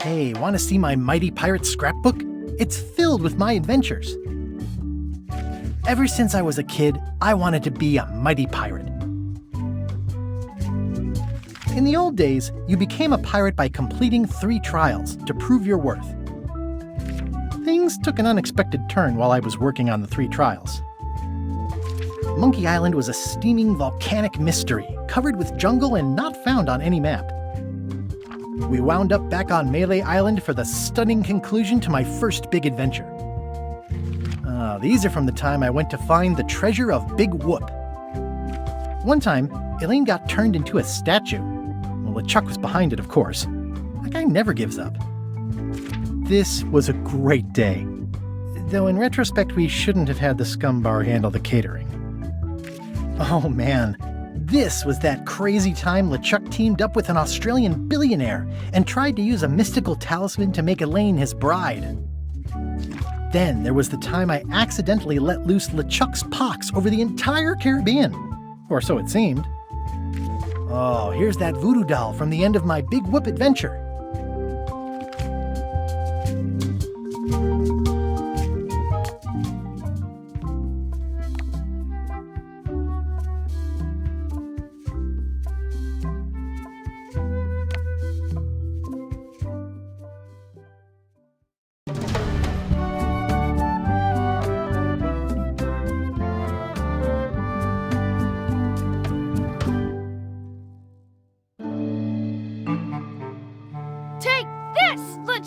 Hey, want to see my mighty pirate scrapbook? It's filled with my adventures. Ever since I was a kid, I wanted to be a mighty pirate. In the old days, you became a pirate by completing 3 trials to prove your worth. Things took an unexpected turn while I was working on the 3 trials. Monkey Island was a steaming volcanic mystery, covered with jungle and not found on any map. We wound up back on Melee Island for the stunning conclusion to my first big adventure. These are from the time I went to find the treasure of Big Whoop. One time, Elaine got turned into a statue. Well, LeChuck was behind it, of course. That guy never gives up. This was a great day. Though in retrospect, we shouldn't have had the scum bar handle the catering. Oh man, this was that crazy time LeChuck teamed up with an Australian billionaire and tried to use a mystical talisman to make Elaine his bride. Then there was the time I accidentally let loose LeChuck's pox over the entire Caribbean. Or so it seemed. Oh, here's that voodoo doll from the end of my Big Whoop adventure.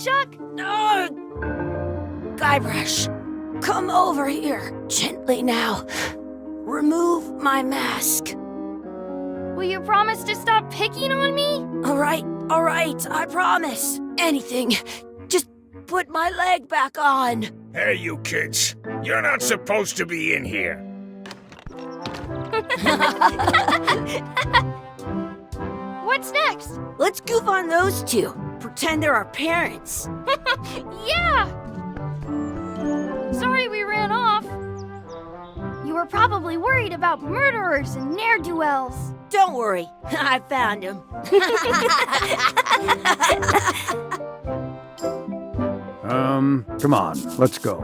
Chuck! No! Guybrush, come over here. Gently now. Remove my mask. Will you promise to stop picking on me? All right, I promise. Anything. Just put my leg back on. Hey, you kids. You're not supposed to be in here. What's next? Let's goof on those two. Pretend they're our parents. Yeah! Sorry we ran off. You were probably worried about murderers and ne'er-do-wells. Don't worry, I found him. Come on, let's go.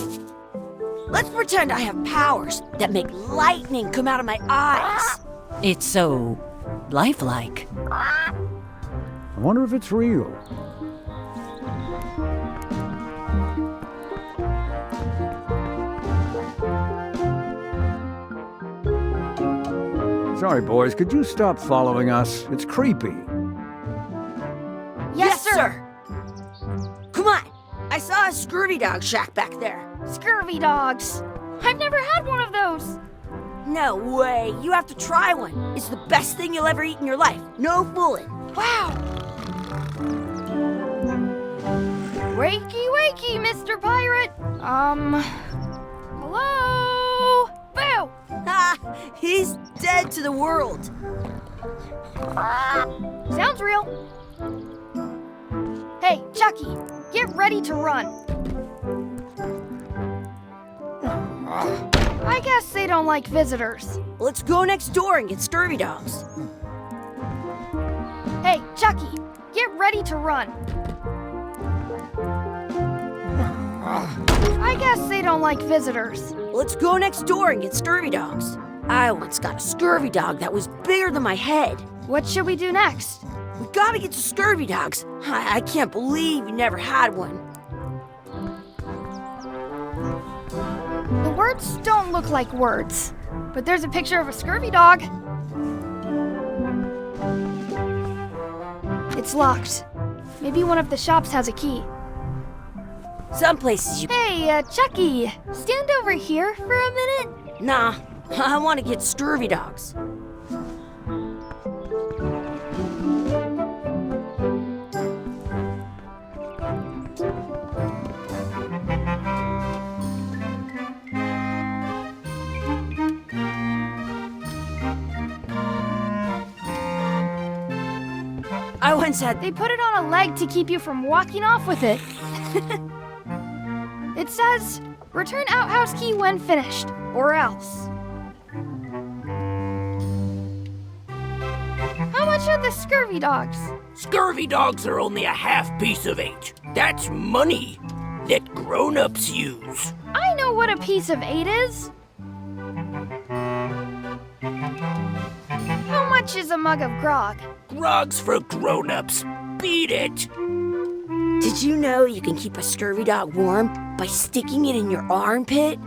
Let's pretend I have powers that make lightning come out of my eyes. It's so lifelike. I wonder if it's real. Sorry, boys, could you stop following us? It's creepy. Yes, sir! Come on! I saw a scurvy dog shack back there. Scurvy dogs. I've never had one of those. No way. You have to try one. It's the best thing you'll ever eat in your life. No fooling. Wow. Wakey, wakey, Mr. Pirate. Hello? Boo! Ha! He's dead to the world. Sounds real. Hey, Chucky, get ready to run. I guess they don't like visitors. Let's go next door and get scurvy dogs. Hey, Chucky, get ready to run. I guess they don't like visitors. Let's go next door and get scurvy dogs. I once got a scurvy dog that was bigger than my head. What should we do next? We gotta get to scurvy dogs. I can't believe you never had one. The words don't look like words, but there's a picture of a scurvy dog. It's locked. Maybe one of the shops has a key. Some places you... Hey, Chucky, stand over here for a minute. Nah, I want to get scurvy dogs. I once had... They put it on a leg to keep you from walking off with it. It says, return outhouse key when finished, or else. How much much are the scurvy dogs? Scurvy dogs are only a half piece of 8. That's money that grown-ups use. I know what a piece of 8 is. How much is a mug of grog? Grog's for grown-ups. Beat it. Did you know you can keep a scurvy dog warm by sticking it in your armpit?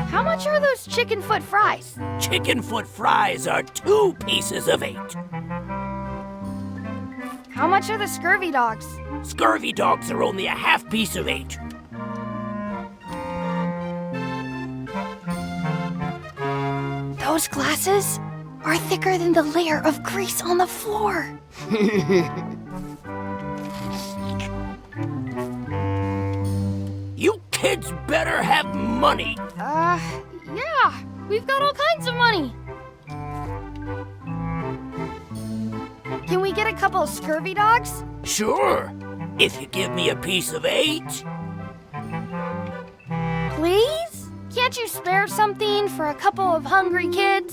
How much are those chicken foot fries? Chicken foot fries are 2 pieces of 8. How much are the scurvy dogs? Scurvy dogs are only a half piece of 8. Those glasses are thicker than the layer of grease on the floor. You kids better have money. Yeah, we've got all kinds of money. Can we get a couple of scurvy dogs? Sure, if you give me a piece of 8. Please? Can't you spare something for a couple of hungry kids?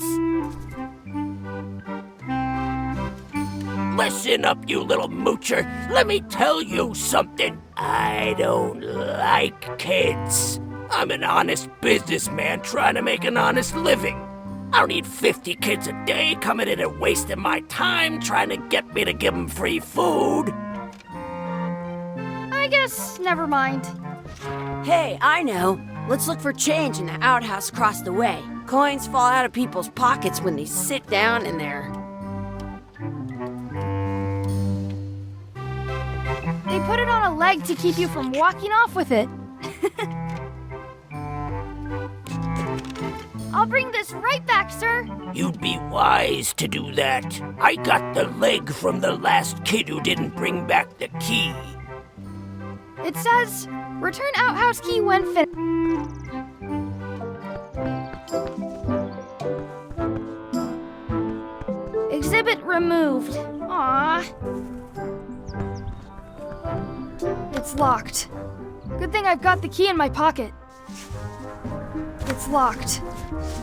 Listen up, you little moocher. Let me tell you something. I don't like kids. I'm an honest businessman trying to make an honest living. I don't need 50 kids a day coming in and wasting my time trying to get me to give them free food. I guess never mind. Hey, I know. Let's look for change in the outhouse across the way. Coins fall out of people's pockets when they sit down in there. They put it on a leg to keep you from walking off with it. I'll bring this right back, sir. You'd be wise to do that. I got the leg from the last kid who didn't bring back the key. It says, return outhouse key when finished. Exhibit removed. Aww. It's locked. Good thing I've got the key in my pocket. It's locked.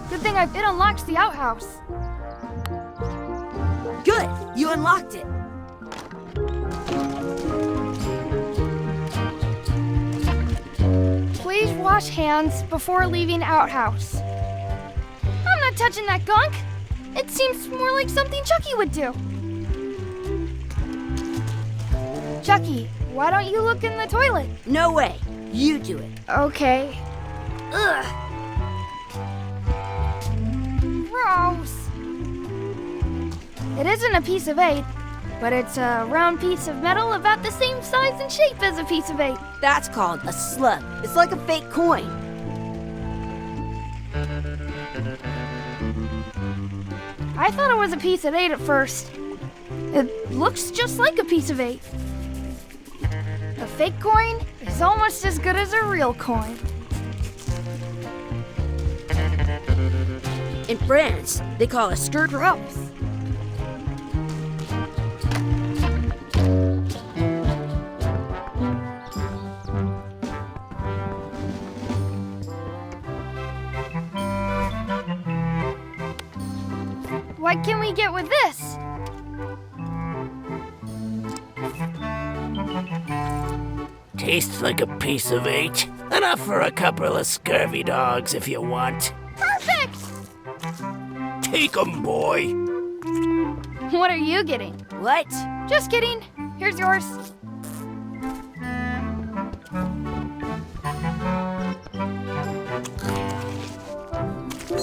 Good thing it unlocks the outhouse. Good, you unlocked it. Please wash hands before leaving outhouse. I'm not touching that gunk. It seems more like something Chucky would do. Chucky, why don't you look in the toilet? No way, you do it. Okay. Ugh. Gross. It isn't a piece of 8, but it's a round piece of metal about the same size and shape as a piece of 8. That's called a slug. It's like a fake coin. I thought it was a piece of 8 at first. It looks just like a piece of 8. A fake coin is almost as good as a real coin. In France, they call a skirt Gross. What can we get with this? Tastes like a piece of 8. Enough for a couple of scurvy dogs if you want. Perfect! Take 'em, boy. What are you getting? What? Just kidding. Here's yours.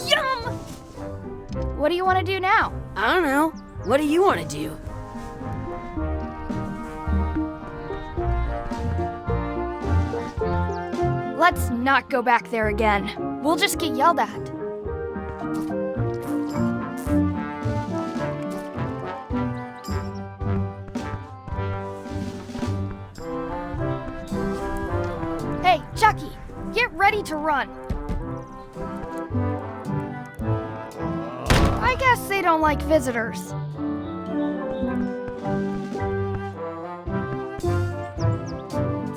Yum! What do you want to do now? I don't know. What do you want to do? Let's not go back there again. We'll just get yelled at. Hey, Chucky, get ready to run. I guess they don't like visitors.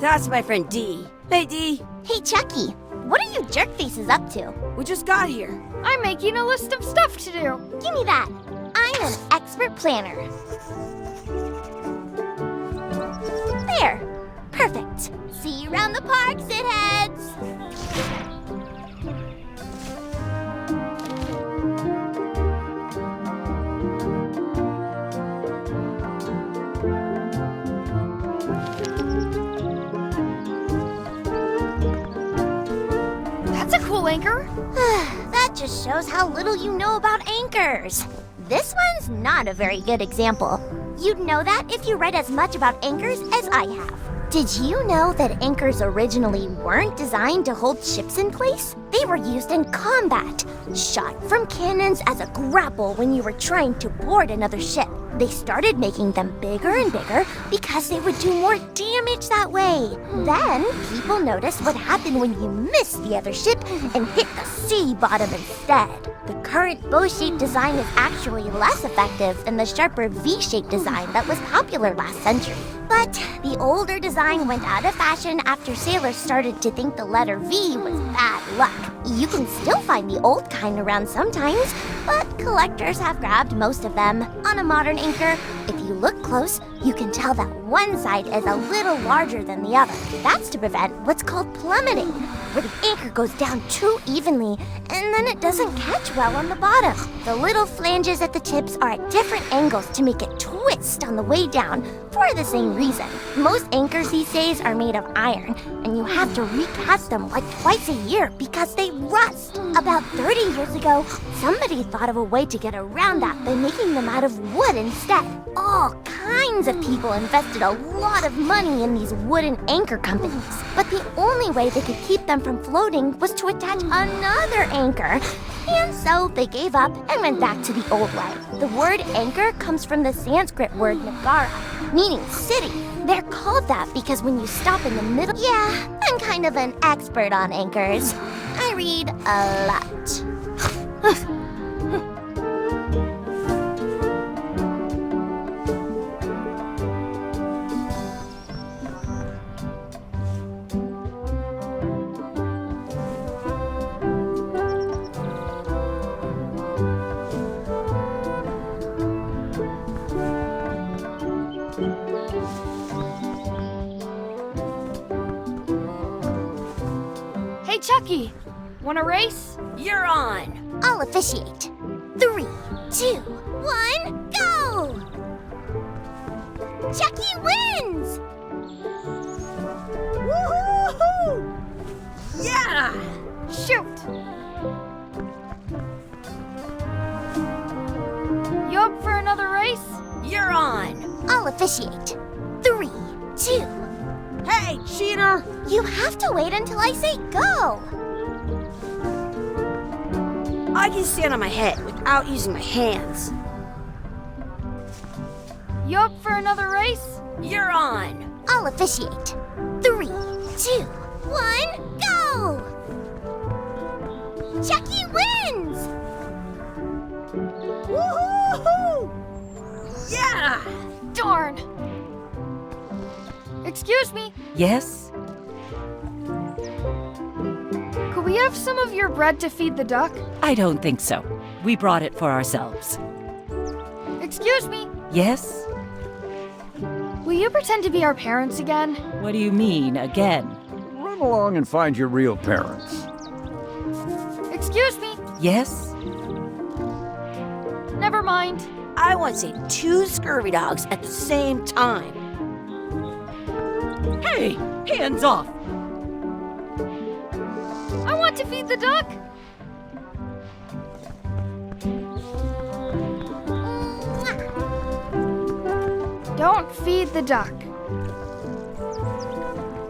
That's my friend Dee. Hey, Dee. Hey, Chucky, What are you jerk faces up to? We just got here. I'm making a list of stuff to do. Give me that. I'm an expert planner. There. Perfect. See you around the park, shitheads. That's a cool anchor. That just shows how little you know about anchors. This one's not a very good example. You'd know that if you read as much about anchors as I have. Did you know that anchors originally weren't designed to hold ships in place? They were used in combat, shot from cannons as a grapple when you were trying to board another ship. They started making them bigger and bigger because they would do more damage that way. Then, people noticed what happened when you missed the other ship and hit the sea bottom instead. The current bow-shaped design is actually less effective than the sharper V-shaped design that was popular last century. But the older design went out of fashion after sailors started to think the letter V was bad luck. You can still find the old kind around sometimes, but collectors have grabbed most of them. On a modern anchor, if you look close, you can tell that one side is a little larger than the other. That's to prevent what's called plummeting, where the anchor goes down too evenly and then it doesn't catch well on the bottom. The little flanges at the tips are at different angles to make it twist on the way down for the same reason. Most anchors these days are made of iron, and you have to recast them like twice a year because they rust. About 30 years ago, somebody thought of a way to get around that by making them out of wood instead. All kinds of people invested a lot of money in these wooden anchor companies, but the only way they could keep them from floating was to attach another anchor. And so they gave up and went back to the old way. The word anchor comes from the Sanskrit word nagara, meaning city. They're called that because when you stop in the middle... Yeah, I'm kind of an expert on anchors. I read a lot. Hey, Chucky, wanna race? You're on. I'll officiate. 3, 2, 1, go! Chucky wins! Woohoo! Yeah! Shoot! You up for another race? You're on. I'll officiate. 3, 2. Hey, cheater! You have to wait until I say go. I can stand on my head without using my hands. You up for another race? You're on. I'll officiate. 3, 2, 1, go! Chucky wins! Woohoo! Yeah! Darn! Excuse me, Yes? could we have some of your bread to feed the duck? I don't think so. We brought it for ourselves. Excuse me, Yes? will you pretend to be our parents again? What do you mean, again? Run along and find your real parents. Excuse me, Yes? never mind. I want to see 2 scurvy dogs at the same time. Hey, hands off! I want to feed the duck. Don't feed the duck.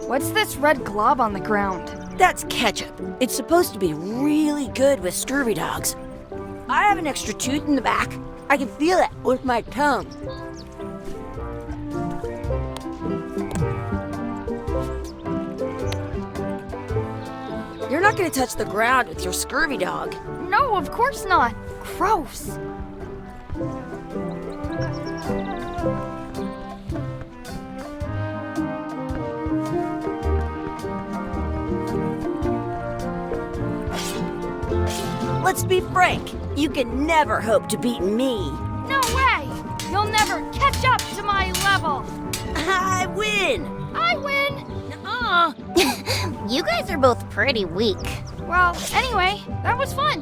What's this red glob on the ground? That's ketchup. It's supposed to be really good with scurvy dogs. I have an extra tooth in the back. I can feel it with my tongue. You're not going to touch the ground with your scurvy dog. No, of course not. Gross. let's be frank. You can never hope to beat me. No way! You'll never catch up to my level! I win! I win! Nuh-uh. You guys are both pretty weak. Well, anyway, that was fun.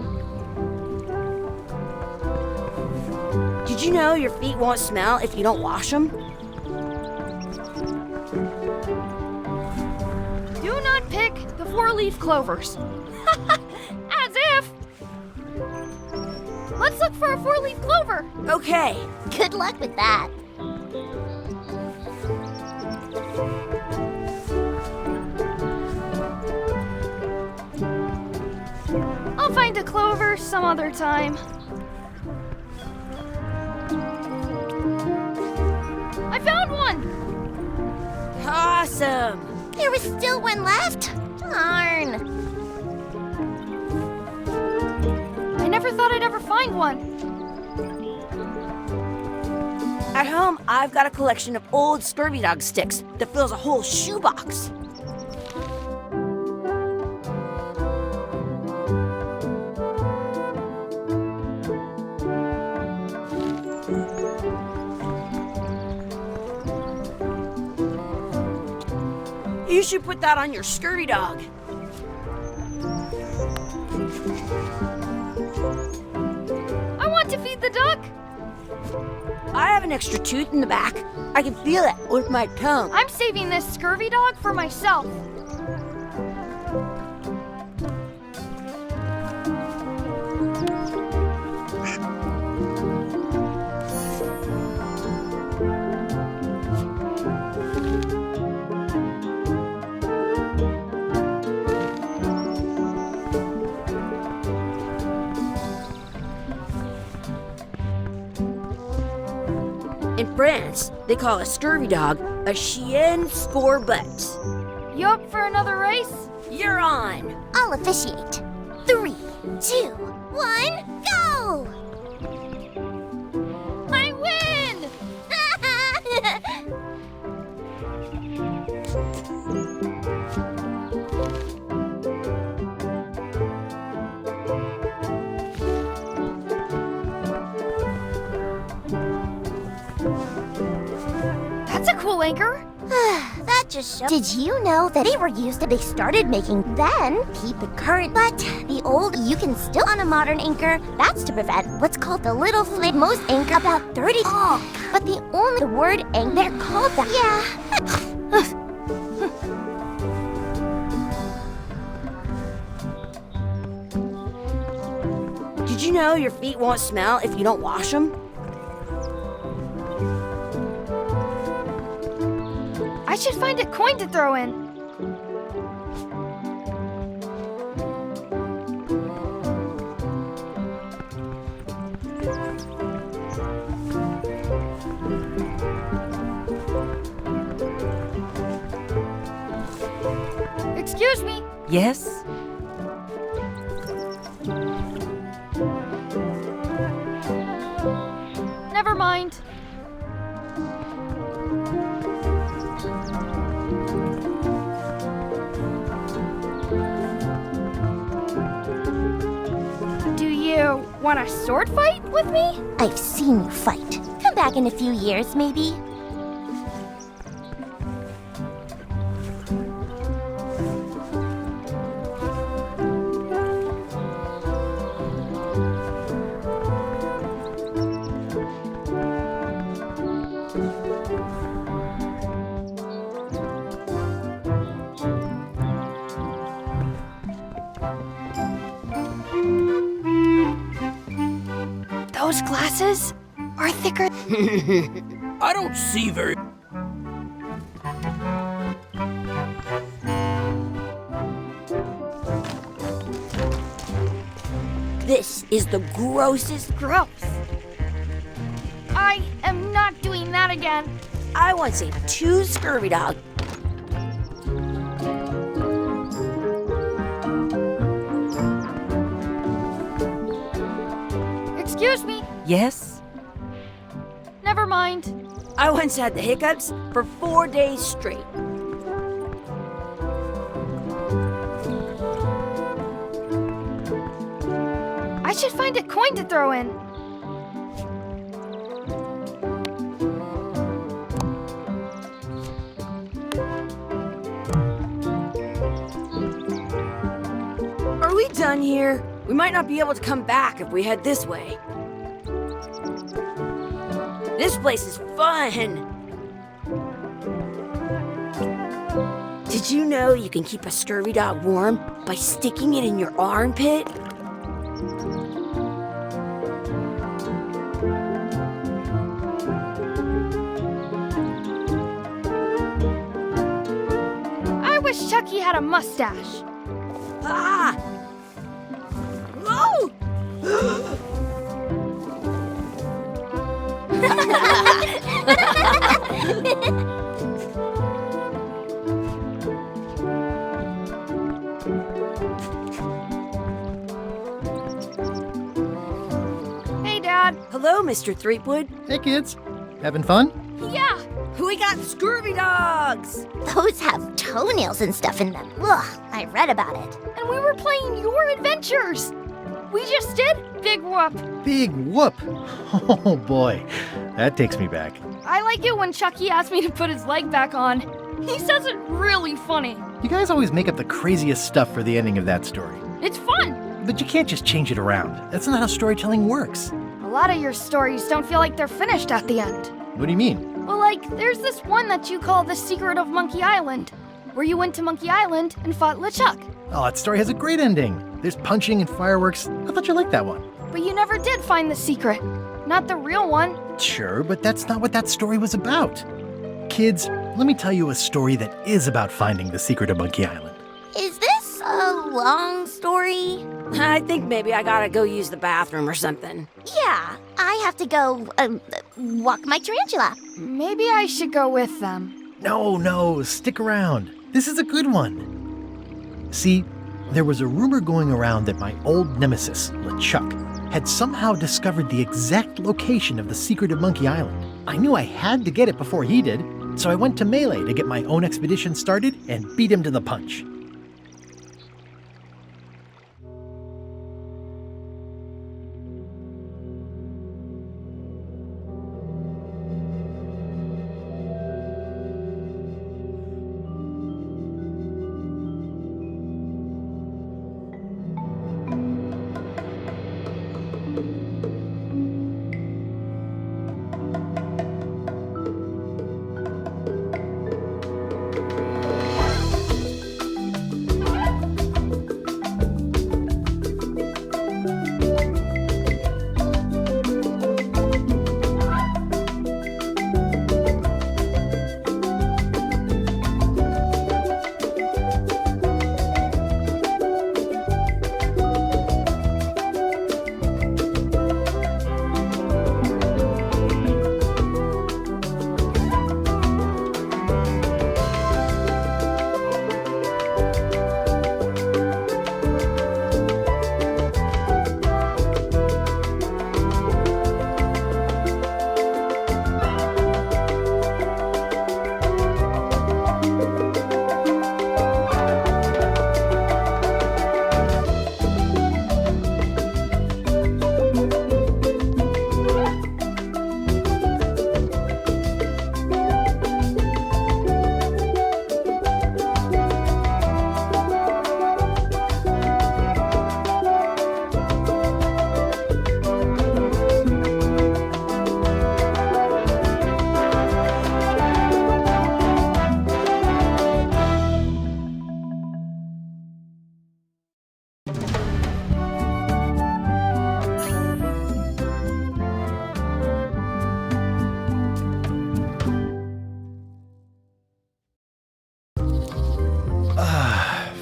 Did you know your feet won't smell if you don't wash them? Do not pick the 4-leaf clovers. As if! Let's look for a 4-leaf clover. Okay. Good luck with that. I'll find a clover some other time. I found one! Awesome. There was still one left? Darn. I never thought I'd ever find one. At home, I've got a collection of old scurvy dog sticks that fills a whole shoebox. You should put that on your scurvy dog. I want to feed the duck. I have an extra tooth in the back. I can feel it with my tongue. I'm saving this scurvy dog for myself. In France, they call a scurvy dog a chien scorbut. You up for another race? You're on. I'll officiate. 3, 2, 1, go! I win! That's a cool anchor. That just shows. Did you know that they were used they started making then keep it current, but the old you can still on a modern anchor. That's to prevent what's called the little flip. Most anchor about 30. Oh, but the only word anchor they're called that. Yeah. Did you know your feet won't smell if you don't wash them? I should find a coin to throw in. Excuse me. Yes? Never mind. Do you want a sword fight with me? I've seen you fight. Come back in a few years, maybe. Those glasses are thicker. I don't see very... This is the grossest. Gross. I am not doing that again. I once ate 2 scurvy dogs. Excuse me. Yes? Never mind. I once had the hiccups for 4 days straight. should find a coin to throw in. Are we done here? We might not be able to come back if we head this way. This place is fun! Did you know you can keep a scurvy dog warm by sticking it in your armpit? I wish Chucky had a mustache. Ah! Oh! Hey, Dad. Hello, Mr. Threepwood. Hey, kids. Having fun? Yeah. We got scurvy dogs! Those have toenails and stuff in them. Ugh, I read about it. And we were playing your adventures. We just did Big Whoop. Big whoop. Oh, boy. That takes me back. I like it when Chucky asked me to put his leg back on. He says it really funny. You guys always make up the craziest stuff for the ending of that story. It's fun. But you can't just change it around. That's not how storytelling works. A lot of your stories don't feel like they're finished at the end. What do you mean? Well, like, there's this one that you call The Secret of Monkey Island, where you went to Monkey Island and fought LeChuck. Oh, that story has a great ending. There's punching and fireworks. I thought you liked that one. But you never did find the secret. Not the real one. Sure, but that's not what that story was about. Kids, let me tell you a story that is about finding the secret of Monkey Island. Is this a long story? I think maybe I gotta go use the bathroom or something. Yeah, I have to go walk my tarantula. Maybe I should go with them. No, stick around. This is a good one. See, there was a rumor going around that my old nemesis, LeChuck, had somehow discovered the exact location of the secret of Monkey Island. I knew I had to get it before he did, so I went to Melee to get my own expedition started and beat him to the punch.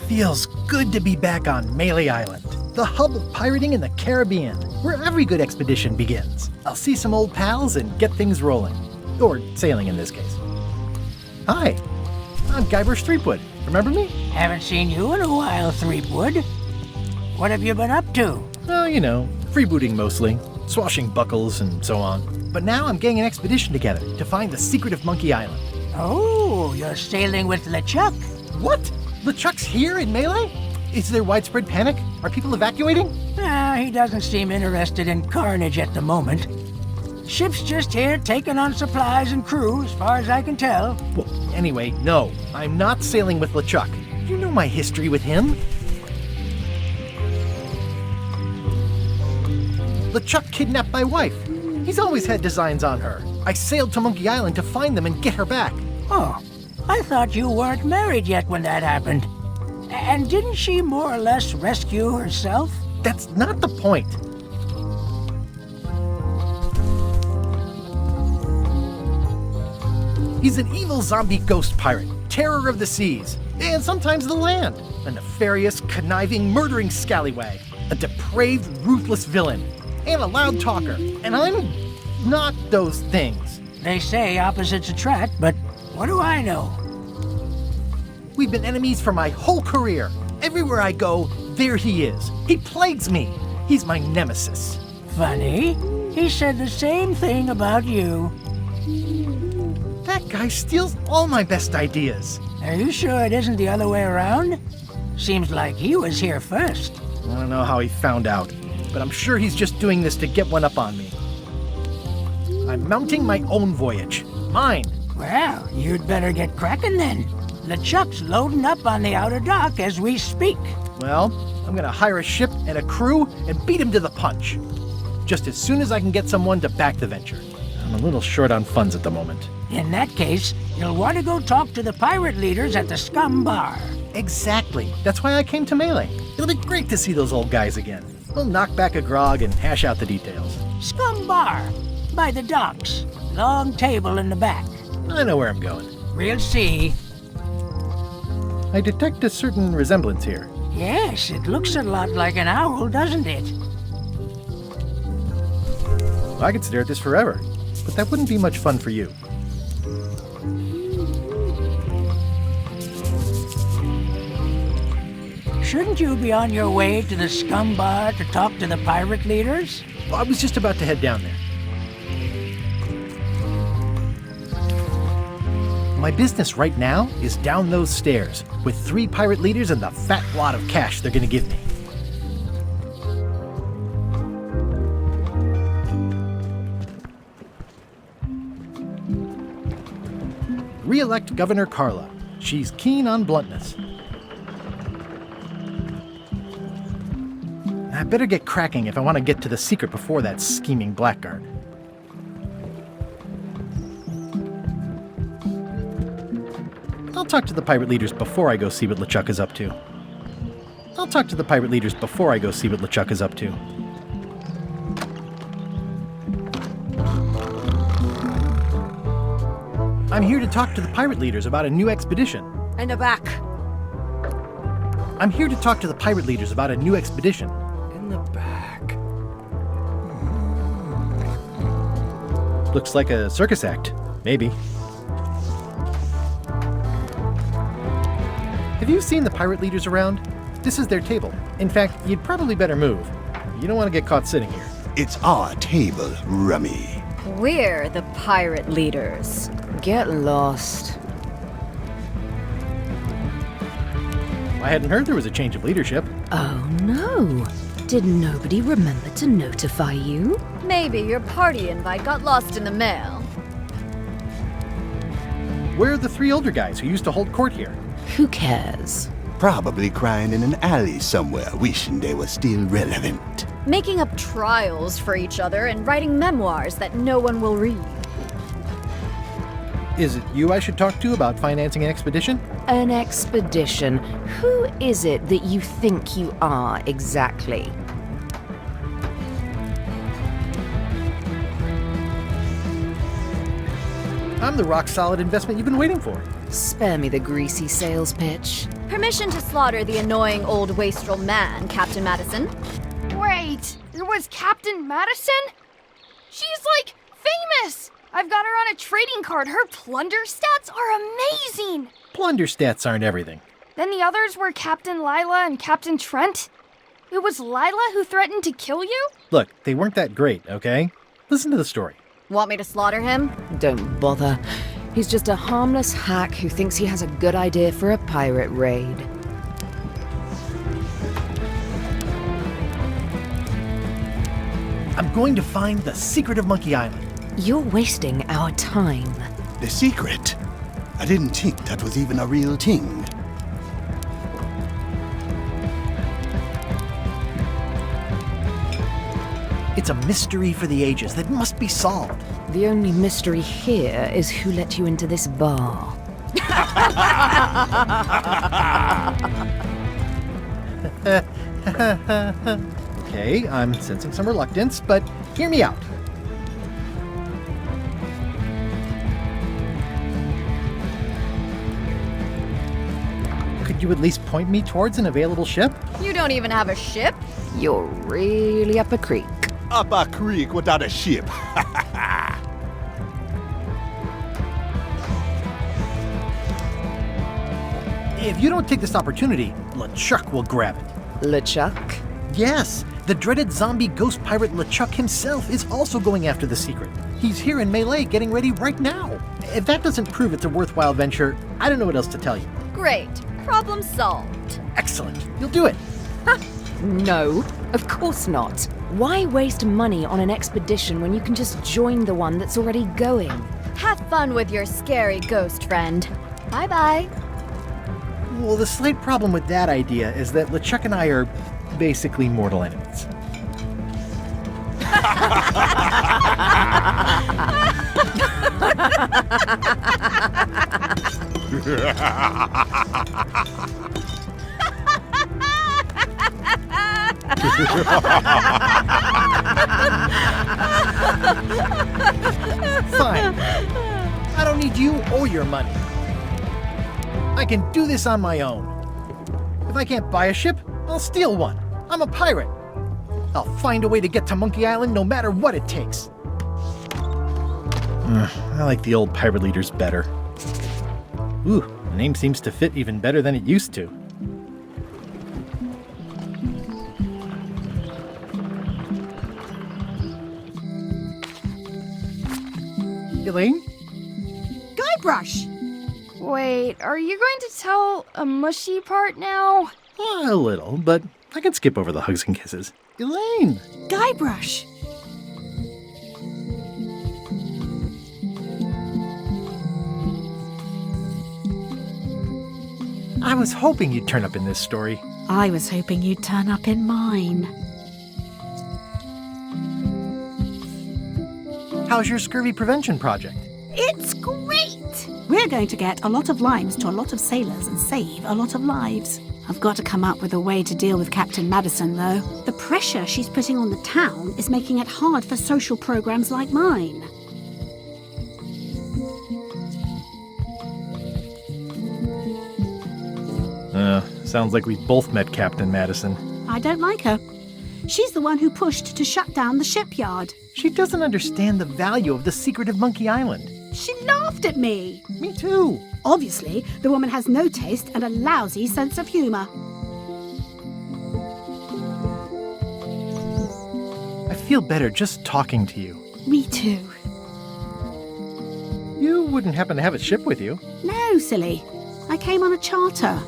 Feels good to be back on Melee Island, the hub of pirating in the Caribbean, where every good expedition begins. I'll see some old pals and get things rolling. Or sailing in this case. Hi, I'm Guybrush Threepwood. Remember me? Haven't seen you in a while, Threepwood. What have you been up to? Oh, you know, freebooting mostly, swashing buckles and so on. But now I'm getting an expedition together to find the secret of Monkey Island. Oh, you're sailing with LeChuck. What? LeChuck's here in Melee? Is there widespread panic? Are people evacuating? He doesn't seem interested in carnage at the moment. Ship's just here taking on supplies and crew, as far as I can tell. Well, anyway, no. I'm not sailing with LeChuck. You know my history with him. LeChuck kidnapped my wife. He's always had designs on her. I sailed to Monkey Island to find them and get her back. Oh, I thought you weren't married yet when that happened. And didn't she more or less rescue herself? That's not the point. He's an evil zombie ghost pirate, terror of the seas, and sometimes the land. A nefarious, conniving, murdering scallywag. A depraved, ruthless villain. And a loud talker. And I'm not those things. They say opposites attract, but what do I know? We've been enemies for my whole career. Everywhere I go, there he is. He plagues me. He's my nemesis. Funny. He said the same thing about you. That guy steals all my best ideas. Are you sure it isn't the other way around? Seems like he was here first. I don't know how he found out, but I'm sure he's just doing this to get one up on me. I'm mounting my own voyage. Mine. Well, you'd better get cracking then. LeChuck's loading up on the outer dock as we speak. Well, I'm gonna hire a ship and a crew and beat him to the punch. Just as soon as I can get someone to back the venture. I'm a little short on funds at the moment. In that case, you'll want to go talk to the pirate leaders at the Scum Bar. Exactly. That's why I came to Melee. It'll be great to see those old guys again. We'll knock back a grog and hash out the details. Scum Bar, by the docks. Long table in the back. I know where I'm going. We'll see. I detect a certain resemblance here. Yes, it looks a lot like an owl, doesn't it? I could stare at this forever, but that wouldn't be much fun for you. Shouldn't you be on your way to the Scum Bar to talk to the pirate leaders? Well, I was just about to head down there. My business right now is down those stairs, with 3 pirate leaders and the fat wad of cash they're gonna give me. Re-elect Governor Carla. She's keen on bluntness. I better get cracking if I want to get to the secret before that scheming blackguard. I'll talk to the pirate leaders before I go see what LeChuck is up to. I'm here to talk to the pirate leaders about a new expedition. In the back. I'm here to talk to the pirate leaders about a new expedition. In the back. Looks like a circus act. Maybe. Have you seen the pirate leaders around? This is their table. In fact, you'd probably better move. You don't want to get caught sitting here. It's our table, Rummy. We're the pirate leaders. Get lost. I hadn't heard there was a change of leadership. Oh no. Did nobody remember to notify you? Maybe your party invite got lost in the mail. Where are the 3 older guys who used to hold court here? Who cares? Probably crying in an alley somewhere, wishing they were still relevant. Making up trials for each other and writing memoirs that no one will read. Is it you I should talk to about financing an expedition? An expedition? Who is it that you think you are exactly? I'm the rock-solid investment you've been waiting for. Spare me the greasy sales pitch. Permission to slaughter the annoying old wastrel man, Captain Madison. Wait, it was Captain Madison? She's like famous! I've got her on a trading card. Her plunder stats are amazing! Plunder stats aren't everything. Then the others were Captain Lila and Captain Trent. It was Lila who threatened to kill you? Look, they weren't that great, okay? Listen to the story. Want me to slaughter him? Don't bother. He's just a harmless hack who thinks he has a good idea for a pirate raid. going to find the secret of Monkey Island. You're wasting our time. The secret? I didn't think that was even a real thing. It's a mystery for the ages that must be solved. The only mystery here is who let you into this bar. Okay, I'm sensing some reluctance, but hear me out. Could you at least point me towards an available ship? You don't even have a ship? You're really up a creek. Up a creek without a ship. If you don't take this opportunity, LeChuck will grab it. LeChuck? Yes, the dreaded zombie ghost pirate LeChuck himself is also going after the secret. He's here in Melee getting ready right now. If that doesn't prove it's a worthwhile venture, I don't know what else to tell you. Great. Problem solved. Excellent. You'll do it. No, of course not. Why waste money on an expedition when you can just join the one that's already going? Have fun with your scary ghost friend. Bye-bye. Well, the slight problem with that idea is that LeChuck and I are basically mortal enemies. Fine. I don't need you or your money. I can do this on my own. If I can't buy a ship, I'll steal one. I'm a pirate. I'll find a way to get to Monkey Island no matter what it takes. I like the old pirate leaders better. Ooh, the name seems to fit even better than it used to. Elaine? Guybrush! Wait, are you going to tell a mushy part now? A little, but I can skip over the hugs and kisses. Elaine! Guybrush! I was hoping you'd turn up in this story. I was hoping you'd turn up in mine. How's your scurvy prevention project? It's great! We're going to get a lot of limes to a lot of sailors and save a lot of lives. I've got to come up with a way to deal with Captain Madison, though. The pressure she's putting on the town is making it hard for social programs like mine. Sounds like we've both met Captain Madison. I don't like her. She's the one who pushed to shut down the shipyard. She doesn't understand the value of the secret of Monkey Island. She laughed at me. Me too. Obviously, the woman has no taste and a lousy sense of humor. I feel better just talking to you. Me too. You wouldn't happen to have a ship with you? No, silly. I came on a charter.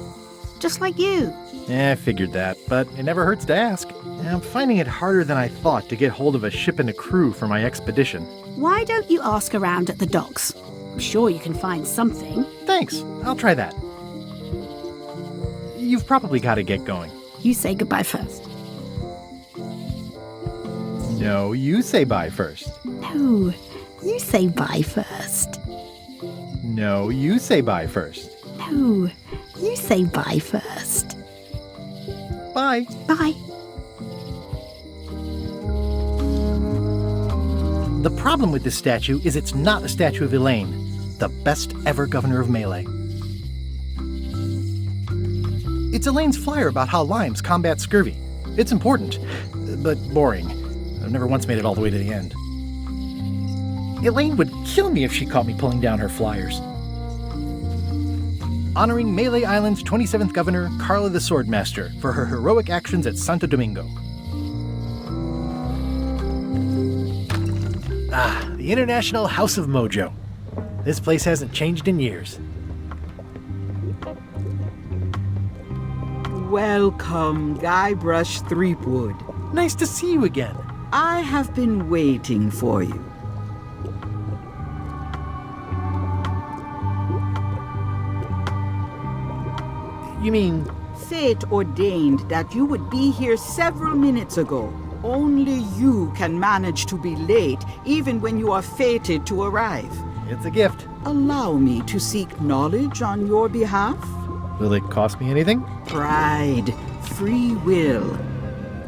Just like you. I figured that, but it never hurts to ask. I'm finding it harder than I thought to get hold of a ship and a crew for my expedition. Why don't you ask around at the docks? I'm sure you can find something. Thanks. I'll try that. You've probably got to get going. You say goodbye first. No, you say bye first. No, you say bye first. No, you say bye first. No, you say bye first. Bye. Bye. The problem with this statue is it's not a statue of Elaine, the best ever governor of Melee. It's Elaine's flyer about how limes combat scurvy. It's important, but boring. I've never once made it all the way to the end. Elaine would kill me if she caught me pulling down her flyers. Honoring Melee Island's 27th governor, Carla the Swordmaster, for her heroic actions at Santo Domingo. Ah, the International House of Mojo. This place hasn't changed in years. Welcome, Guybrush Threepwood. Nice to see you again. I have been waiting for you. You mean... Fate ordained that you would be here several minutes ago. Only you can manage to be late, even when you are fated to arrive. It's a gift. Allow me to seek knowledge on your behalf. Will it cost me anything? Pride, free will.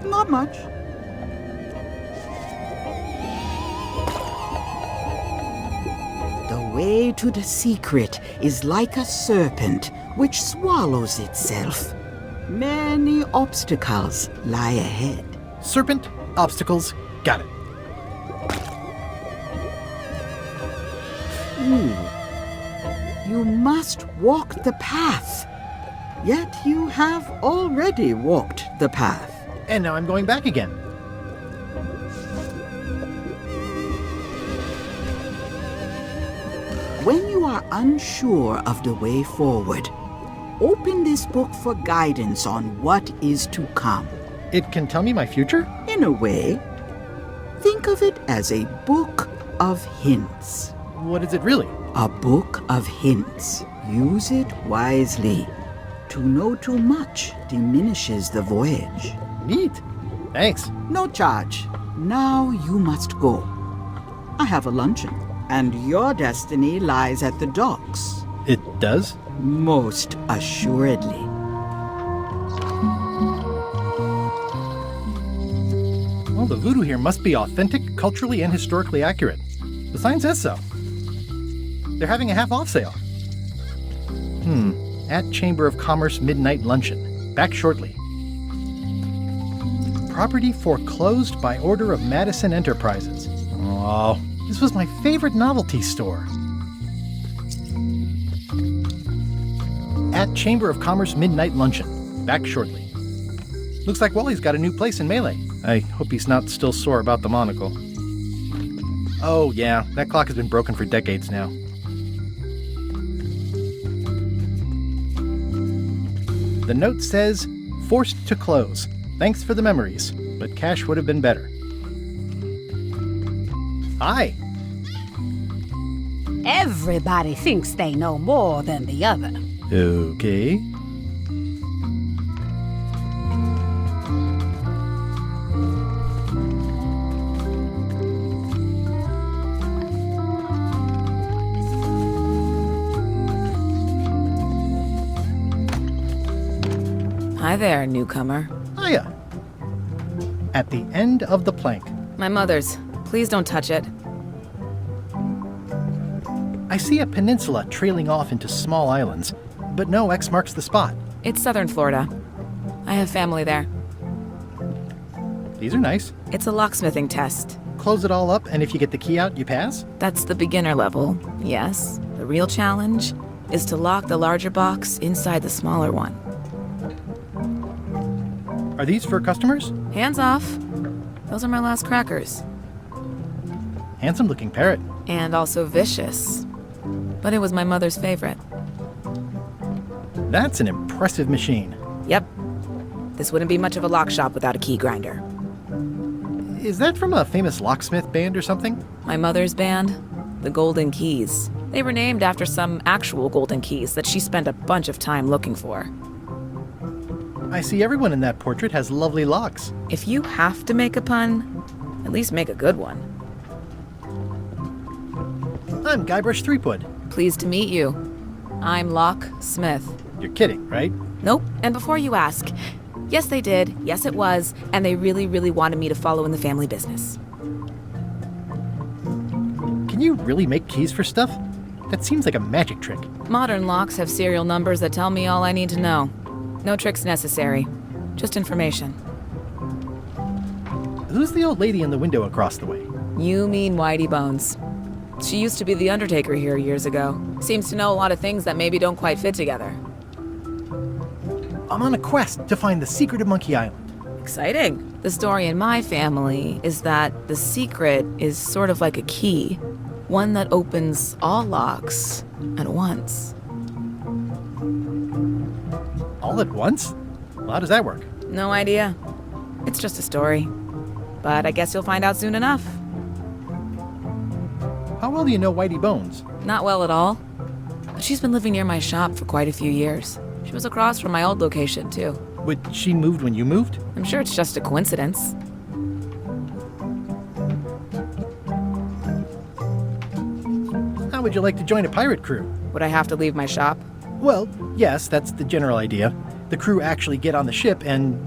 Not much. The way to the secret is like a serpent which swallows itself. Many obstacles lie ahead. Serpent, obstacles, got it. You must walk the path. Yet you have already walked the path. And now I'm going back again. When you are unsure of the way forward, open this book for guidance on what is to come. It can tell me my future? In a way, think of it as a book of hints. What is it really? A book of hints. Use it wisely. To know too much diminishes the voyage. Neat. Thanks. No charge. Now you must go. I have a luncheon, and your destiny lies at the docks. It does? Most assuredly. Well, the voodoo here must be authentic, culturally, and historically accurate. The sign says so. They're having a half-off sale. At Chamber of Commerce Midnight Luncheon. Back shortly. Property foreclosed by order of Madison Enterprises. Oh, this was my favorite novelty store. At Chamber of Commerce Midnight Luncheon. Back shortly. Looks like Wally's got a new place in Melee. I hope he's not still sore about the monocle. Oh yeah, that clock has been broken for decades now. The note says, forced to close. Thanks for the memories, but cash would have been better. Hi. Everybody thinks they know more than the other. Okay. Hi there, newcomer. Hiya. At the end of the plank. My mother's. Please don't touch it. I see a peninsula trailing off into small islands, but no X marks the spot. It's southern Florida. I have family there. These are nice. It's a locksmithing test. Close it all up, and if you get the key out, you pass? That's the beginner level, yes. The real challenge is to lock the larger box inside the smaller one. Are these for customers? Hands off. Those are my last crackers. Handsome looking parrot. And also vicious. But it was my mother's favorite. That's an impressive machine. Yep. This wouldn't be much of a lock shop without a key grinder. Is that from a famous locksmith band or something? My mother's band, the Golden Keys. They were named after some actual golden keys that she spent a bunch of time looking for. I see everyone in that portrait has lovely locks. If you have to make a pun, at least make a good one. I'm Guybrush Threepwood. Pleased to meet you. I'm Lock Smith. You're kidding, right? Nope. And before you ask, yes they did, yes it was, and they really, really wanted me to follow in the family business. Can you really make keys for stuff? That seems like a magic trick. Modern locks have serial numbers that tell me all I need to know. No tricks necessary. Just information. Who's the old lady in the window across the way? You mean Whitey Bones. She used to be the Undertaker here years ago. Seems to know a lot of things that maybe don't quite fit together. I'm on a quest to find the secret of Monkey Island. Exciting. The story in my family is that the secret is sort of like a key. One that opens all locks at once. All at once? Well, how does that work? No idea. It's just a story. but I guess you'll find out soon enough. How well do you know Whitey Bones? Not well at all. But she's been living near my shop for quite a few years. She was across from my old location, too. But she moved when you moved? I'm sure it's just a coincidence. How would you like to join a pirate crew? Would I have to leave my shop? Well, yes, that's the general idea. The crew actually get on the ship and,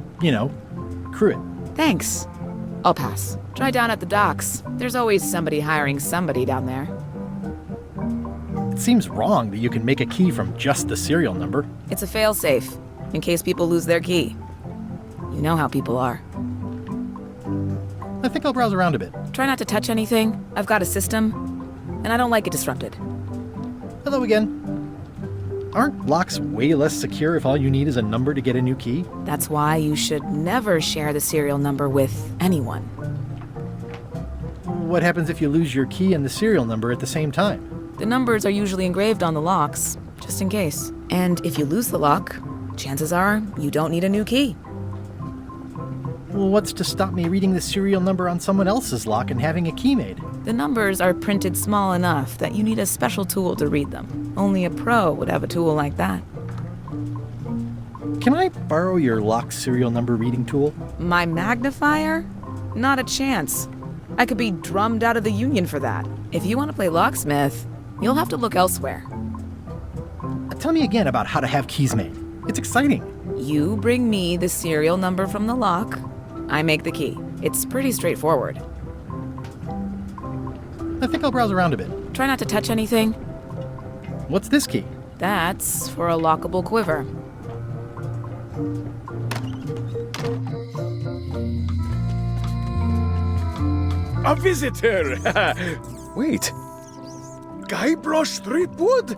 crew it. Thanks. I'll pass. Try down at the docks. There's always somebody hiring somebody down there. It seems wrong that you can make a key from just the serial number. It's a fail-safe, in case people lose their key. You know how people are. I think I'll browse around a bit. Try not to touch anything. I've got a system, and I don't like it disrupted. Hello again. Aren't locks way less secure if all you need is a number to get a new key? That's why you should never share the serial number with anyone. What happens if you lose your key and the serial number at the same time? The numbers are usually engraved on the locks, just in case. And if you lose the lock, chances are you don't need a new key. Well, what's to stop me reading the serial number on someone else's lock and having a key made? The numbers are printed small enough that you need a special tool to read them. Only a pro would have a tool like that. Can I borrow your lock serial number reading tool? My magnifier? Not a chance. I could be drummed out of the union for that. If you want to play locksmith, you'll have to look elsewhere. Tell me again about how to have keys made. It's exciting. You bring me the serial number from the lock. I make the key. It's pretty straightforward. I think I'll browse around a bit. Try not to touch anything. What's this key? That's for a lockable quiver. A visitor! Wait. Guybrush Threepwood?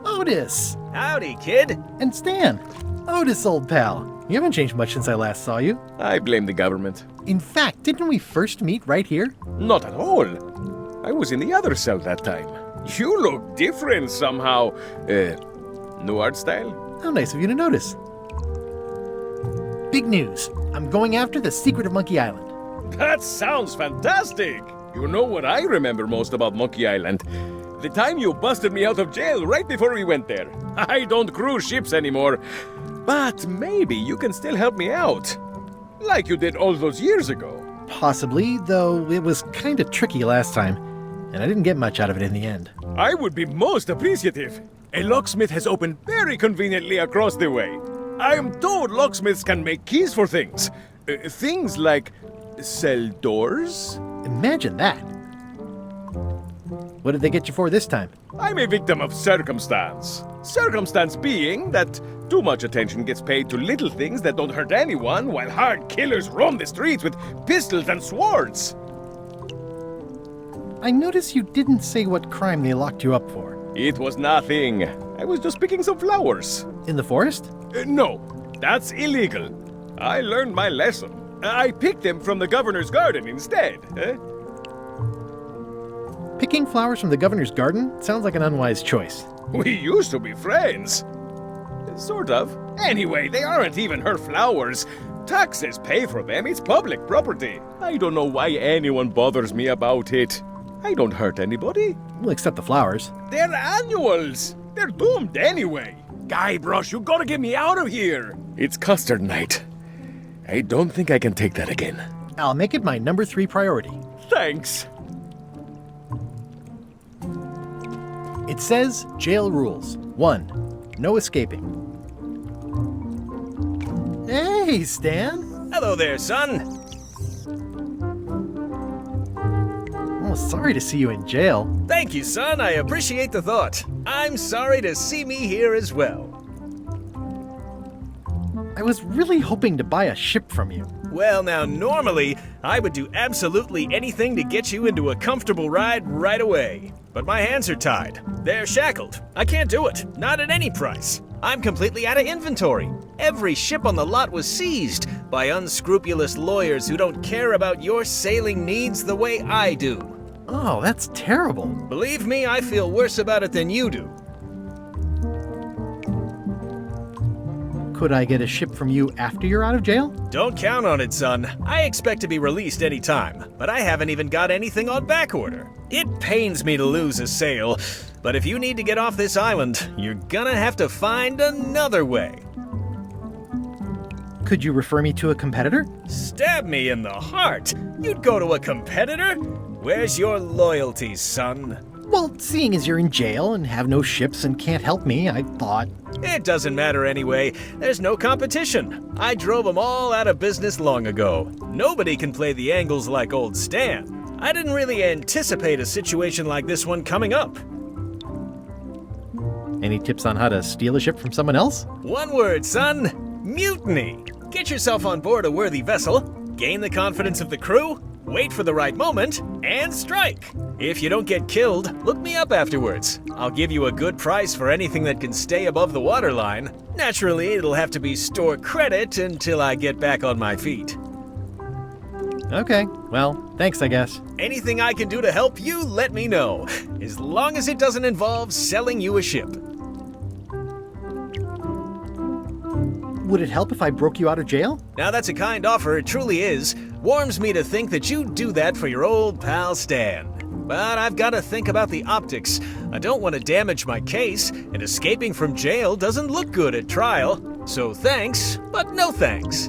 Otis! Howdy, kid. And Stan. Otis, old pal. You haven't changed much since I last saw you. I blame the government. In fact, didn't we first meet right here? Not at all. I was in the other cell that time. You look different somehow. New art style? How nice of you to notice. Big news. I'm going after the secret of Monkey Island. That sounds fantastic! You know what I remember most about Monkey Island? The time you busted me out of jail right before we went there. I don't cruise ships anymore. But maybe you can still help me out. Like you did all those years ago. Possibly, though it was kind of tricky last time, and I didn't get much out of it in the end. I would be most appreciative. A locksmith has opened very conveniently across the way. I am told locksmiths can make keys for things. Things like cell doors. Imagine that. What did they get you for this time? I'm a victim of circumstance. Circumstance being that too much attention gets paid to little things that don't hurt anyone, while hard killers roam the streets with pistols and swords. I notice you didn't say what crime they locked you up for. It was nothing. I was just picking some flowers. In the forest? No, that's illegal. I learned my lesson. I picked them from the governor's garden instead. Picking flowers from the governor's garden sounds like an unwise choice. We used to be friends. Sort of. Anyway, they aren't even her flowers. Taxes pay for them. It's public property. I don't know why anyone bothers me about it. I don't hurt anybody. Well, except the flowers. They're annuals. They're doomed anyway. Guybrush, you gotta get me out of here. It's custard night. I don't think I can take that again. I'll make it my number 3 priority. Thanks. It says jail rules. 1. No escaping. Hey, Stan. Hello there, son. Oh, sorry to see you in jail. Thank you, son. I appreciate the thought. I'm sorry to see me here as well. I was really hoping to buy a ship from you. Well, now, normally, I would do absolutely anything to get you into a comfortable ride right away. But my hands are tied. They're shackled. I can't do it. Not at any price. I'm completely out of inventory. Every ship on the lot was seized by unscrupulous lawyers who don't care about your sailing needs the way I do. Oh, that's terrible. Believe me, I feel worse about it than you do. Could I get a ship from you after you're out of jail? Don't count on it, son. I expect to be released any time, but I haven't even got anything on back order. It pains me to lose a sale, but if you need to get off this island, you're gonna have to find another way. Could you refer me to a competitor? Stab me in the heart. You'd go to a competitor? Where's your loyalty, son? Well, seeing as you're in jail and have no ships and can't help me, I thought... It doesn't matter anyway. There's no competition. I drove them all out of business long ago. Nobody can play the angles like old Stan. I didn't really anticipate a situation like this one coming up. Any tips on how to steal a ship from someone else? One word, son. Mutiny. Get yourself on board a worthy vessel, gain the confidence of the crew, wait for the right moment, and strike. If you don't get killed, look me up afterwards. I'll give you a good price for anything that can stay above the waterline. Naturally, it'll have to be store credit until I get back on my feet. Okay, well, thanks, I guess. Anything I can do to help you, let me know. As long as it doesn't involve selling you a ship. Would it help if I broke you out of jail? Now that's a kind offer, it truly is. Warms me to think that you'd do that for your old pal Stan. But I've got to think about the optics. I don't want to damage my case, and escaping from jail doesn't look good at trial. So thanks, but no thanks.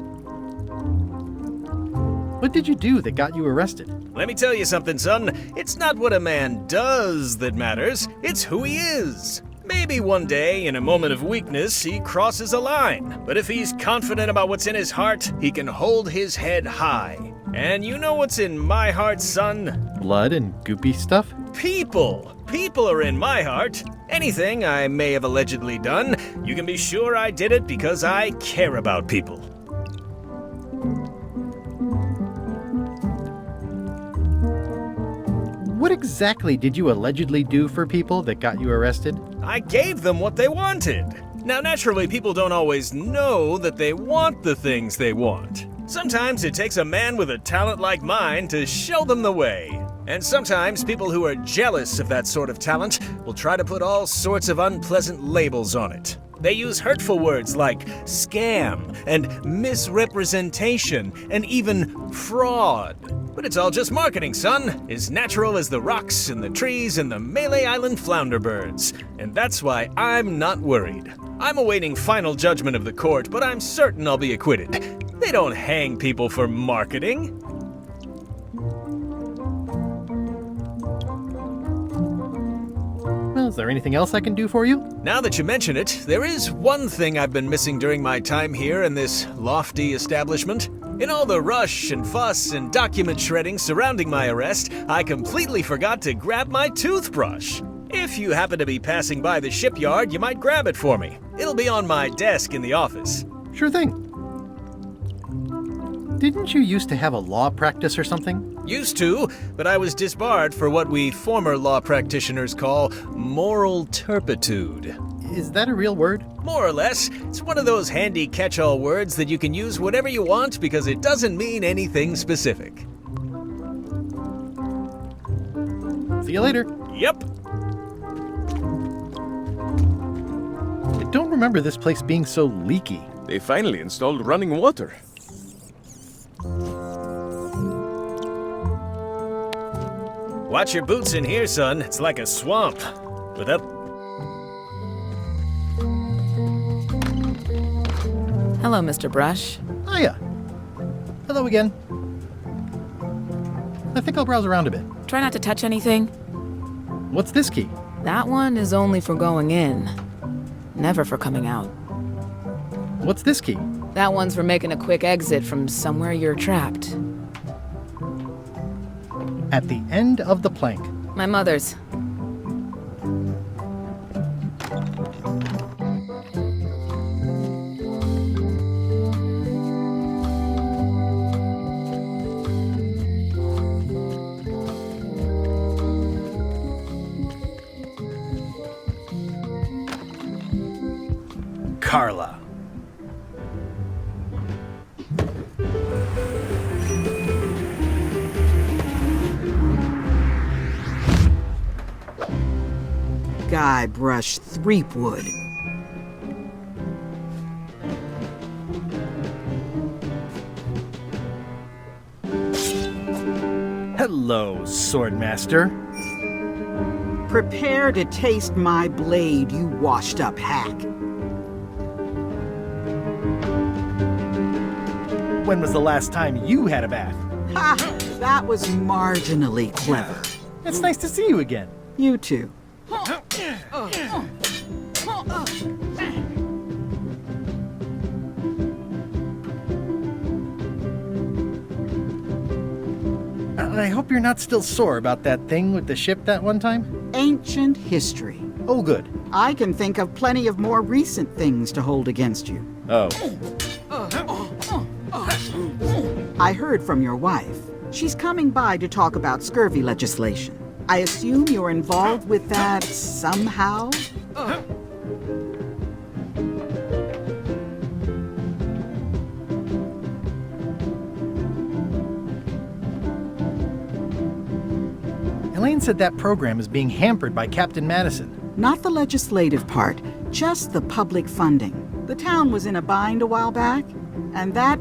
What did you do that got you arrested? Let me tell you something, son. It's not what a man does that matters, it's who he is. Maybe one day, in a moment of weakness, he crosses a line. But if he's confident about what's in his heart, he can hold his head high. And you know what's in my heart, son? Blood and goopy stuff? People! People are in my heart. Anything I may have allegedly done, you can be sure I did it because I care about people. What exactly did you allegedly do for people that got you arrested? I gave them what they wanted. Now, naturally, people don't always know that they want the things they want. Sometimes it takes a man with a talent like mine to show them the way. And sometimes people who are jealous of that sort of talent will try to put all sorts of unpleasant labels on it. They use hurtful words like scam and misrepresentation and even fraud. But it's all just marketing, son. As natural as the rocks and the trees and the Malay Island flounder birds. And that's why I'm not worried. I'm awaiting final judgment of the court, but I'm certain I'll be acquitted. They don't hang people for marketing. Well, is there anything else I can do for you? Now that you mention it, there is one thing I've been missing during my time here in this lofty establishment. In all the rush and fuss and document shredding surrounding my arrest, I completely forgot to grab my toothbrush. If you happen to be passing by the shipyard, you might grab it for me. It'll be on my desk in the office. Sure thing. Didn't you used to have a law practice or something? Used to, but I was disbarred for what we former law practitioners call moral turpitude. Is that a real word? More or less. It's one of those handy catch-all words that you can use whatever you want because it doesn't mean anything specific. See you later. Yep. I don't remember this place being so leaky. They finally installed running water. Watch your boots in here, son. It's like a swamp. Without... Hello, Mr. Brush. Hiya. Hello again. I think I'll browse around a bit. Try not to touch anything. What's this key? That one is only for going in, never for coming out. What's this key? That one's for making a quick exit from somewhere you're trapped. At the end of the plank. My mother's. Carla. Guybrush Threepwood. Hello, Swordmaster. Prepare to taste my blade, you washed-up hack. When was the last time you had a bath? Ha! That was marginally clever. It's nice to see you again. You too. I hope you're not still sore about that thing with the ship that one time? Ancient history. Oh, good. I can think of plenty of more recent things to hold against you. Oh. I heard from your wife. She's coming by to talk about scurvy legislation. I assume you're involved with that somehow? Elaine said that program is being hampered by Captain Madison. Not the legislative part, just the public funding. The town was in a bind a while back, and that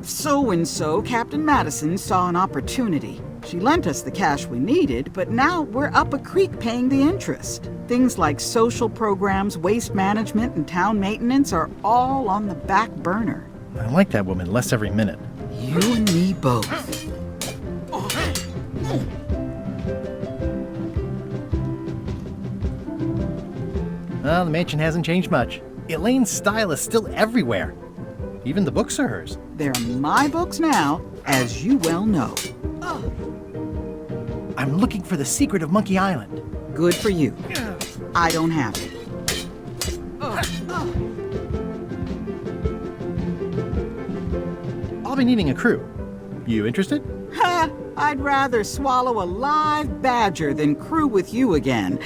so-and-so, Captain Madison, saw an opportunity. She lent us the cash we needed, but now we're up a creek paying the interest. Things like social programs, waste management, and town maintenance are all on the back burner. I like that woman less every minute. You and me both. Well, the mansion hasn't changed much. Elaine's style is still everywhere. Even the books are hers. They're my books now, as you well know. I'm looking for the secret of Monkey Island. Good for you. I don't have it. I'll be needing a crew. You interested? Ha! I'd rather swallow a live badger than crew with you again.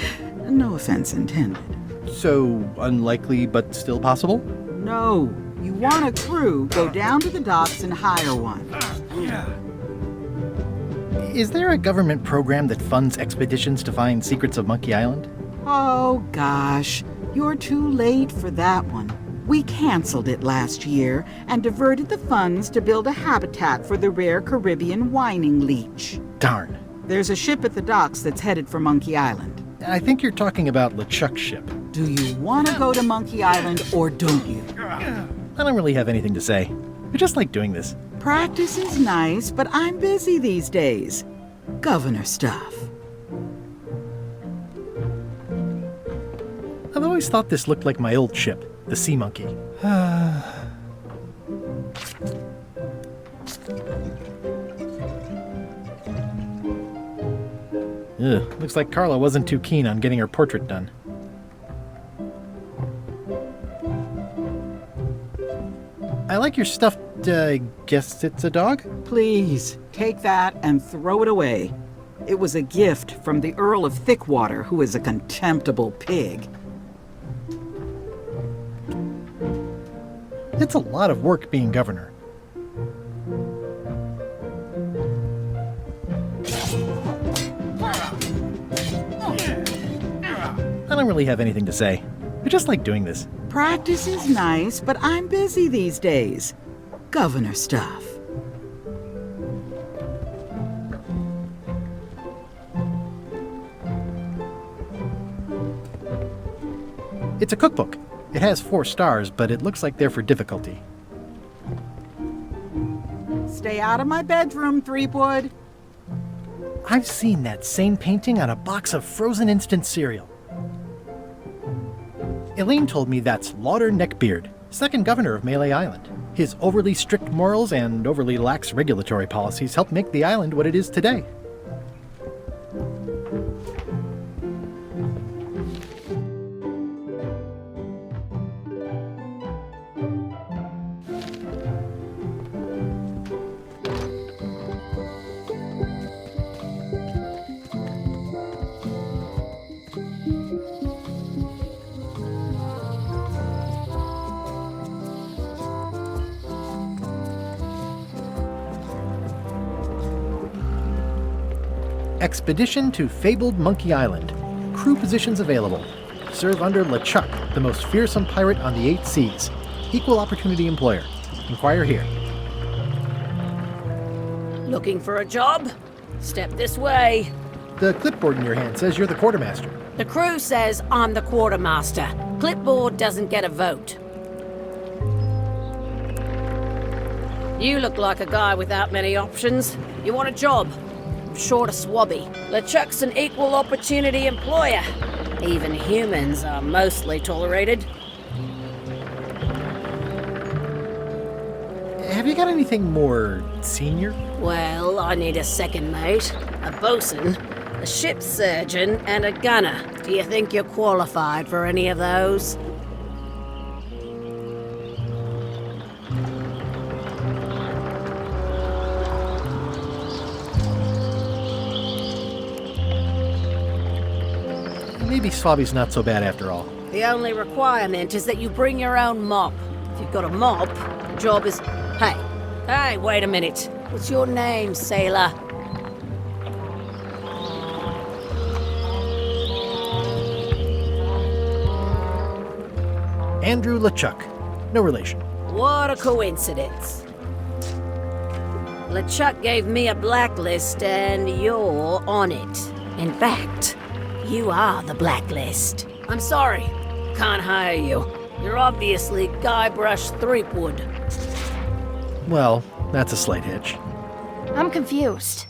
No offense intended. So unlikely but still possible? No. You want a crew, go down to the docks and hire one. Is there a government program that funds expeditions to find secrets of Monkey Island? Oh, gosh. You're too late for that one. We canceled it last year and diverted the funds to build a habitat for the rare Caribbean whining leech. Darn. There's a ship at the docks that's headed for Monkey Island. I think you're talking about LeChuck's ship. Do you want to go to Monkey Island or don't you? I don't really have anything to say. I just like doing this. Practice is nice, but I'm busy these days. Governor stuff. I've always thought this looked like my old ship, the Sea Monkey. Ugh, looks like Carla wasn't too keen on getting her portrait done. I like your stuffed, guess it's a dog? Please, take that and throw it away. It was a gift from the Earl of Thickwater, who is a contemptible pig. It's a lot of work being governor. I don't really have anything to say. I just like doing this. Practice is nice, but I'm busy these days. Governor stuff. It's a cookbook. It has 4 stars, but it looks like they're for difficulty. Stay out of my bedroom, Threepwood. I've seen that same painting on a box of frozen instant cereal. Elaine told me that's Lauder Neckbeard, 2nd governor of Melee Island. His overly strict morals and overly lax regulatory policies helped make the island what it is today. Expedition to fabled Monkey Island. Crew positions available. Serve under LeChuck, the most fearsome pirate on the 8 seas. Equal opportunity employer. Inquire here. Looking for a job? Step this way. The clipboard in your hand says you're the quartermaster. The crew says I'm the quartermaster. Clipboard doesn't get a vote. You look like a guy without many options. You want a job? I'm short of swabby. LeChuck's an equal opportunity employer. Even humans are mostly tolerated. Have you got anything more senior? Well, I need a second mate, a bosun, a ship surgeon, and a gunner. Do you think you're qualified for any of those? Maybe Swabby's not so bad after all. The only requirement is that you bring your own mop. If you've got a mop, the job is... Hey, wait a minute. What's your name, sailor? Andrew LeChuck. No relation. What a coincidence. LeChuck gave me a blacklist and you're on it. In fact, you are the blacklist. I'm sorry. Can't hire you. You're obviously Guybrush Threepwood. Well, that's a slight hitch. I'm confused.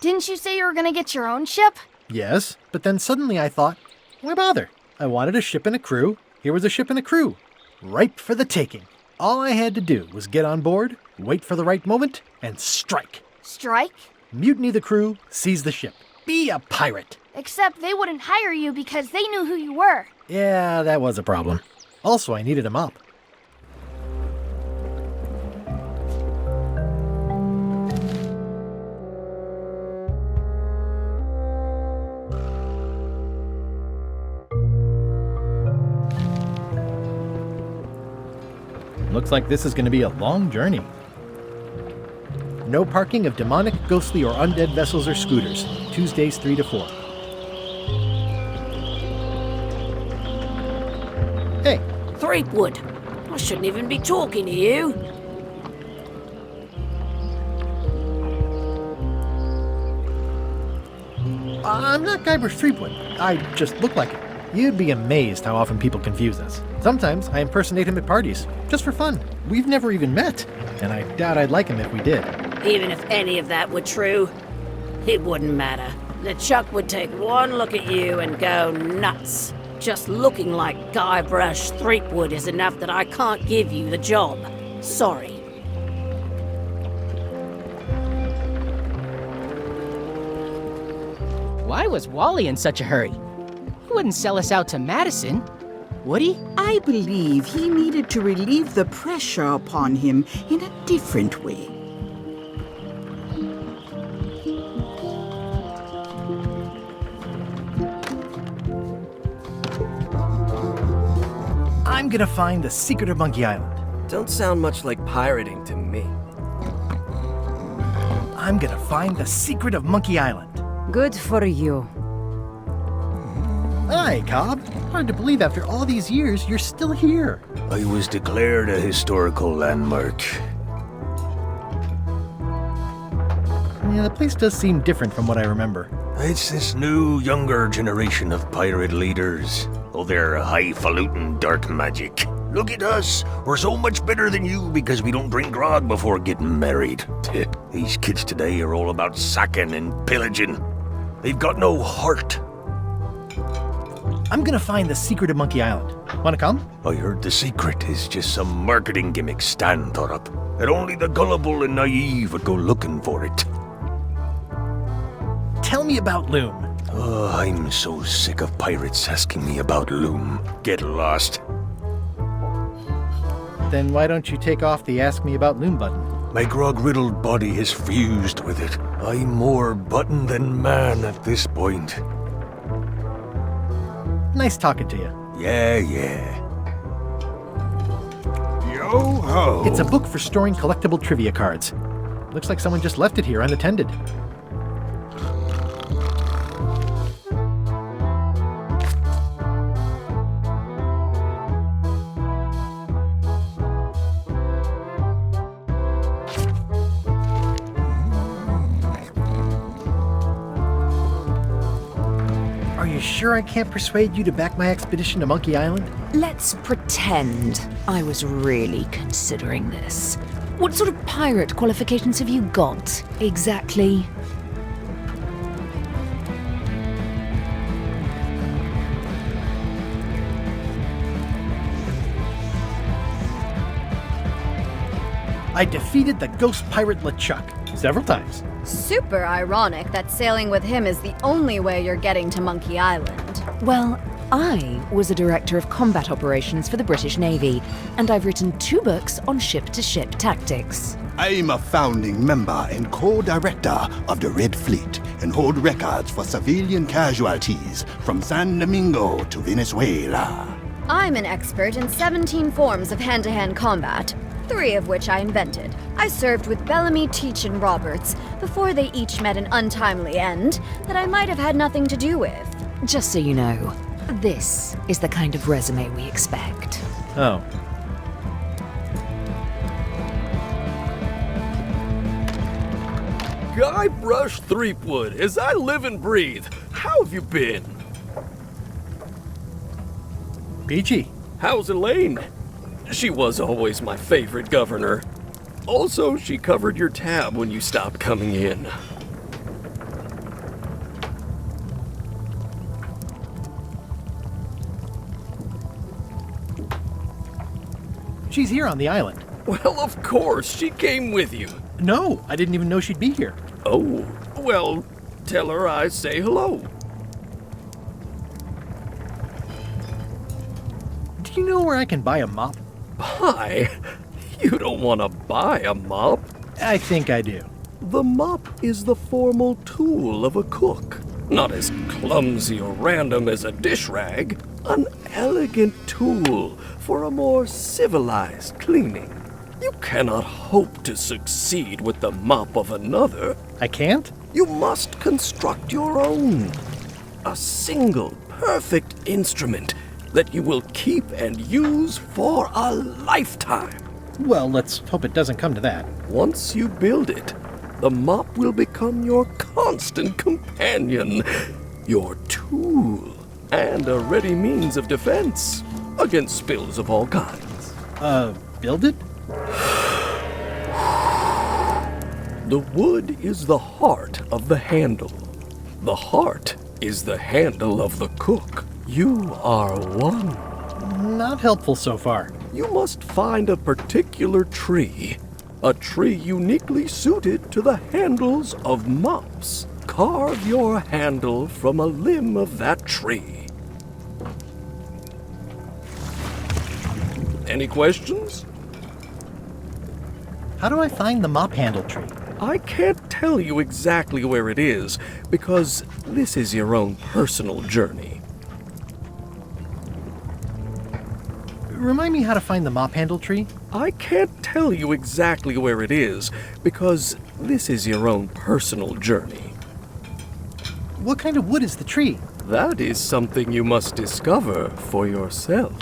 Didn't you say you were gonna get your own ship? Yes, but then suddenly I thought, why bother? I wanted a ship and a crew. Here was a ship and a crew. Ripe for the taking. All I had to do was get on board, wait for the right moment, and strike. Strike? Mutiny the crew, seize the ship. Be a pirate. Except they wouldn't hire you because they knew who you were. Yeah, that was a problem. Also, I needed a mop. Looks like this is going to be a long journey. No parking of demonic, ghostly, or undead vessels or scooters. Tuesdays 3 to 4. Hey. Threepwood. I shouldn't even be talking to you. I'm not Guybrush Threepwood. I just look like it. You'd be amazed how often people confuse us. Sometimes I impersonate him at parties, just for fun. We've never even met, and I doubt I'd like him if we did. Even if any of that were true, it wouldn't matter. LeChuck would take one look at you and go nuts. Just looking like Guybrush Threepwood is enough that I can't give you the job. Sorry. Why was Wally in such a hurry? He wouldn't sell us out to Madison, would he? I believe he needed to relieve the pressure upon him in a different way. I'm gonna find the secret of Monkey Island. Don't sound much like pirating to me. I'm gonna find the secret of Monkey Island. Good for you. Hi, Cobb. Hard to believe after all these years you're still here. I was declared a historical landmark. Yeah, the place does seem different from what I remember. It's this new, younger generation of pirate leaders. Oh, they're highfalutin dark magic. Look at us. We're so much better than you because we don't drink grog before getting married. These kids today are all about sacking and pillaging. They've got no heart. I'm gonna find the secret of Monkey Island. Wanna come? I heard the secret is just some marketing gimmick Stan thought up. That only the gullible and naive would go looking for it. Tell me about Loom. Oh, I'm so sick of pirates asking me about Loom. Get lost. Then why don't you take off the Ask Me About Loom button? My grog-riddled body has fused with it. I'm more button than man at this point. Nice talking to you. Yeah. Yo-ho! It's a book for storing collectible trivia cards. Looks like someone just left it here unattended. Are you sure I can't persuade you to back my expedition to Monkey Island? Let's pretend I was really considering this. What sort of pirate qualifications have you got, exactly? I defeated the ghost pirate LeChuck several times. Super ironic that sailing with him is the only way you're getting to Monkey Island. Well, I was a director of combat operations for the British Navy, and I've written 2 books on ship-to-ship tactics. I'm a founding member and co-director of the Red Fleet and hold records for civilian casualties from San Domingo to Venezuela. I'm an expert in 17 forms of hand-to-hand combat, 3 of which I invented. I served with Bellamy, Teach, and Roberts before they each met an untimely end that I might have had nothing to do with. Just so you know, this is the kind of resume we expect. Oh. Guybrush Threepwood, as I live and breathe, how have you been? Peachy. How's Elaine? She was always my favorite governor. Also, she covered your tab when you stopped coming in. She's here on the island. Well, of course, she came with you. No, I didn't even know she'd be here. Oh, well, tell her I say hello. Do you know where I can buy a mop? Buy? You don't want to buy a mop. I think I do. The mop is the formal tool of a cook. Not as clumsy or random as a dish rag. An elegant tool for a more civilized cleaning. You cannot hope to succeed with the mop of another. I can't? You must construct your own. A single, perfect instrument that you will keep and use for a lifetime. Well, let's hope it doesn't come to that. Once you build it, the mop will become your constant companion, your tool, and a ready means of defense against spills of all kinds. Build it? The wood is the heart of the handle. The heart is the handle of the cook. You are one. Not helpful so far. You must find a particular tree. A tree uniquely suited to the handles of mops. Carve your handle from a limb of that tree. Any questions? How do I find the mop handle tree? I can't tell you exactly where it is, because this is your own personal journey. Remind me how to find the mop handle tree? I can't tell you exactly where it is, because this is your own personal journey. What kind of wood is the tree? That is something you must discover for yourself.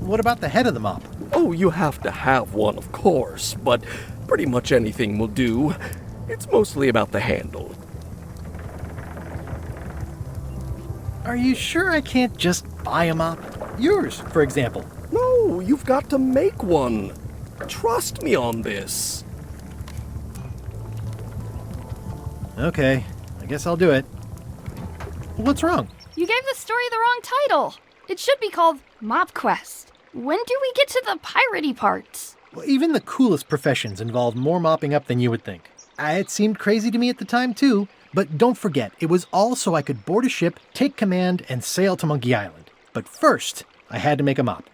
What about the head of the mop? Oh, you have to have one, of course, but pretty much anything will do. It's mostly about the handle. Are you sure I can't just buy a mop? Yours, for example. No, you've got to make one. Trust me on this. Okay, I guess I'll do it. What's wrong? You gave the story the wrong title. It should be called Mop Quest. When do we get to the piratey parts? Well, even the coolest professions involve more mopping up than you would think. It seemed crazy to me at the time, too. But don't forget, it was all so I could board a ship, take command, and sail to Monkey Island. But first, I had to make a mop.